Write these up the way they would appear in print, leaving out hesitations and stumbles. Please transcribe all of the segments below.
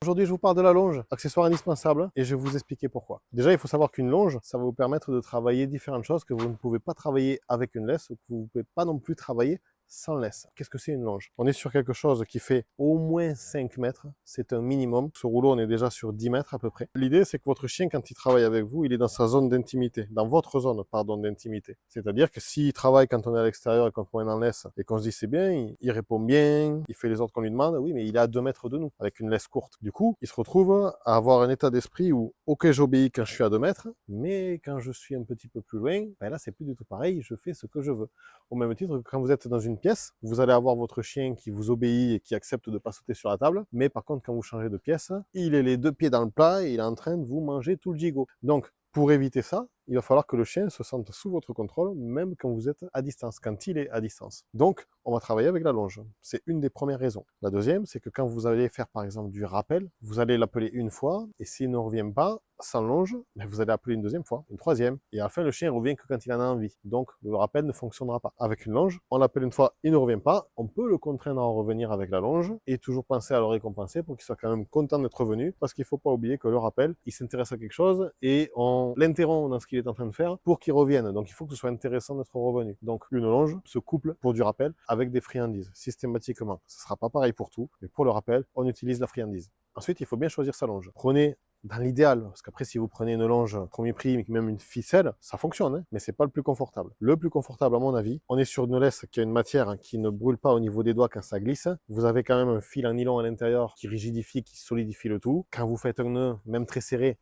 Aujourd'hui, je vous parle de la longe, accessoire indispensable, et je vais vous expliquer pourquoi. Déjà, il faut savoir qu'une longe, ça va vous permettre de travailler différentes choses que vous ne pouvez pas travailler avec une laisse ou que vous ne pouvez pas non plus travailler sans laisse. Qu'est-ce que c'est une longe? On est sur quelque chose qui fait au moins 5 mètres, c'est un minimum. Ce rouleau, on est déjà sur 10 mètres à peu près. L'idée, c'est que votre chien, quand il travaille avec vous, il est dans sa zone d'intimité, dans votre zone, pardon, d'intimité. C'est-à-dire que s'il travaille quand on est à l'extérieur et qu'on est en laisse et qu'on se dit c'est bien, il répond bien, il fait les ordres qu'on lui demande, oui, mais il est à 2 mètres de nous, avec une laisse courte. Du coup, il se retrouve à avoir un état d'esprit où, ok, j'obéis quand je suis à 2 mètres, mais quand je suis un petit peu plus loin, ben là, c'est plus du tout pareil, je fais ce que je veux. Au même titre que quand vous êtes dans une pièce, vous allez avoir votre chien qui vous obéit et qui accepte de ne pas sauter sur la table, mais par contre, quand vous changez de pièce, il est les 2 pieds dans le plat et il est en train de vous manger tout le gigot. Donc, pour éviter ça, il va falloir que le chien se sente sous votre contrôle, même quand vous êtes à distance, quand il est à distance. Donc, on va travailler avec la longe. C'est une des premières raisons. La deuxième, c'est que quand vous allez faire, par exemple, du rappel, vous allez l'appeler une fois, et s'il ne revient pas sans longe, ben vous allez appeler une deuxième fois, une troisième, et à la fin, le chien revient que quand il en a envie. Donc, le rappel ne fonctionnera pas. Avec une longe, on l'appelle une fois, il ne revient pas, on peut le contraindre à en revenir avec la longe, et toujours penser à le récompenser pour qu'il soit quand même content d'être revenu, parce qu'il ne faut pas oublier que le rappel, il s'intéresse à quelque chose, et on l'interrompt dans ce qu'il est en train de faire pour qu'il revienne. Donc, il faut que ce soit intéressant d'être revenu. Donc, une longe se couple pour du rappel avec des friandises, systématiquement. Ce ne sera pas pareil pour tout, mais pour le rappel, on utilise la friandise. Ensuite, il faut bien choisir sa longe. Prenez dans l'idéal, parce qu'après, si vous prenez une longe premier prix, mais même une ficelle, ça fonctionne, hein, mais c'est pas le plus confortable. Le plus confortable, à mon avis, on est sur une laisse qui a une matière qui ne brûle pas au niveau des doigts quand ça glisse. Vous avez quand même un fil en nylon à l'intérieur qui rigidifie, qui solidifie le tout. Quand vous faites un nœud, même très serré,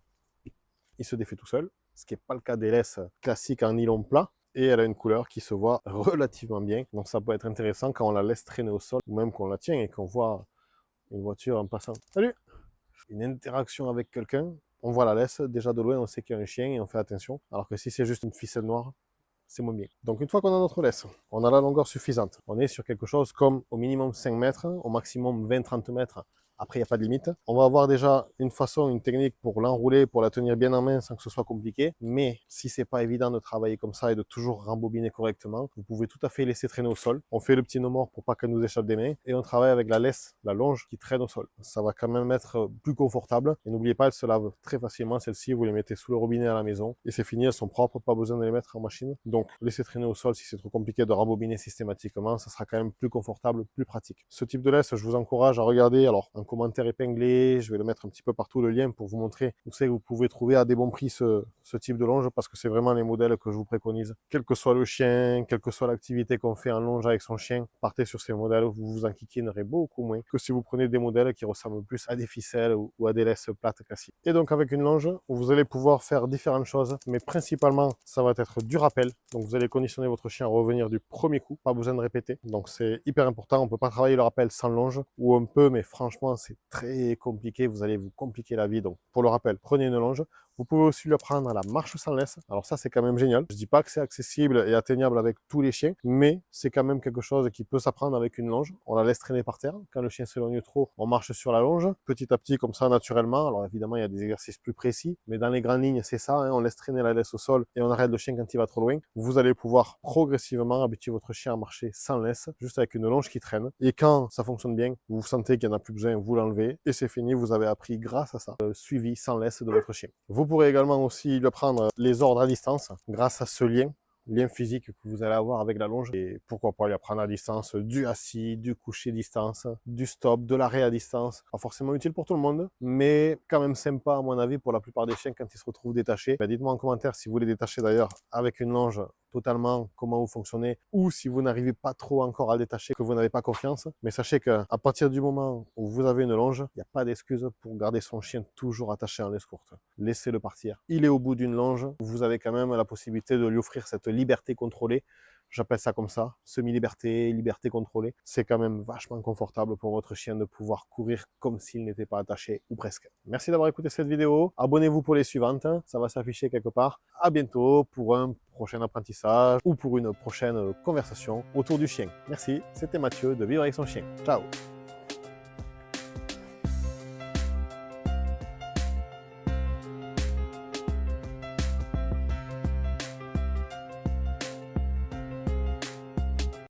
il se défait tout seul, ce qui n'est pas le cas des laisses classiques en nylon plat. Et elle a une couleur qui se voit relativement bien. Donc ça peut être intéressant quand on la laisse traîner au sol, ou même qu'on la tient et qu'on voit une voiture en passant. Salut! Une interaction avec quelqu'un, on voit la laisse, déjà de loin on sait qu'il y a un chien et on fait attention. Alors que si c'est juste une ficelle noire, c'est moins bien. Donc une fois qu'on a notre laisse, on a la longueur suffisante. On est sur quelque chose comme au minimum 5 mètres, au maximum 20-30 mètres. Après, il n'y a pas de limite. On va avoir déjà une façon, une technique pour l'enrouler, pour la tenir bien en main sans que ce soit compliqué. Mais si c'est pas évident de travailler comme ça et de toujours rembobiner correctement, vous pouvez tout à fait laisser traîner au sol. On fait le petit nœud mort pour pas qu'elle nous échappe des mains. Et on travaille avec la laisse, la longe qui traîne au sol. Ça va quand même être plus confortable. Et n'oubliez pas, elle se lave très facilement. Celle-ci, vous les mettez sous le robinet à la maison. Et c'est fini, elles sont propres, pas besoin de les mettre en machine. Donc, laissez traîner au sol si c'est trop compliqué de rembobiner systématiquement. Ça sera quand même plus confortable, plus pratique. Ce type de laisse, je vous encourage à regarder. Alors, en commentaire épinglé, je vais le mettre un petit peu partout le lien pour vous montrer où c'est que vous pouvez trouver à des bons prix ce type de longe parce que c'est vraiment les modèles que je vous préconise. Quel que soit le chien, quelle que soit l'activité qu'on fait en longe avec son chien, partez sur ces modèles, vous vous enquiquinerez beaucoup moins que si vous prenez des modèles qui ressemblent plus à des ficelles ou à des laisses plates classiques. Et donc avec une longe, vous allez pouvoir faire différentes choses, mais principalement ça va être du rappel. Donc vous allez conditionner votre chien à revenir du premier coup, pas besoin de répéter. Donc c'est hyper important, on peut pas travailler le rappel sans longe, ou un peu, mais franchement c'est très compliqué, vous allez vous compliquer la vie. Donc pour le rappel, prenez une longe. Vous pouvez aussi le prendre à la marche sans laisse. Alors ça, c'est quand même génial. Je dis pas que c'est accessible et atteignable avec tous les chiens, mais c'est quand même quelque chose qui peut s'apprendre avec une longe. On la laisse traîner par terre. Quand le chien s'éloigne trop, on marche sur la longe, petit à petit, comme ça, naturellement. Alors évidemment, il y a des exercices plus précis, mais dans les grandes lignes, c'est ça, hein. On laisse traîner la laisse au sol et on arrête le chien quand il va trop loin. Vous allez pouvoir progressivement habituer votre chien à marcher sans laisse, juste avec une longe qui traîne. Et quand ça fonctionne bien, vous sentez qu'il n'y en a plus besoin, vous l'enlevez et c'est fini. Vous avez appris grâce à ça le suivi sans laisse de votre chien. Vous pourrez également aussi le prendre les ordres à distance grâce à ce lien physique que vous allez avoir avec la longe. Et pourquoi pas lui apprendre à distance du assis, du coucher distance, du stop, de l'arrêt à distance. Pas forcément utile pour tout le monde, mais quand même sympa à mon avis pour la plupart des chiens quand ils se retrouvent détachés. Dites-moi en commentaire si vous les détachez d'ailleurs avec une longe totalement comment vous fonctionnez, ou si vous n'arrivez pas trop encore à le détacher, que vous n'avez pas confiance. Mais sachez qu'à partir du moment où vous avez une longe, il n'y a pas d'excuse pour garder son chien toujours attaché en laisse courte. Laissez-le partir. Il est au bout d'une longe, vous avez quand même la possibilité de lui offrir cette liberté contrôlée. J'appelle ça comme ça, semi-liberté, liberté contrôlée. C'est quand même vachement confortable pour votre chien de pouvoir courir comme s'il n'était pas attaché, ou presque. Merci d'avoir écouté cette vidéo. Abonnez-vous pour les suivantes, ça va s'afficher quelque part. À bientôt pour un prochain apprentissage ou pour une prochaine conversation autour du chien. Merci, c'était Mathieu de Vivre avec son chien. Ciao!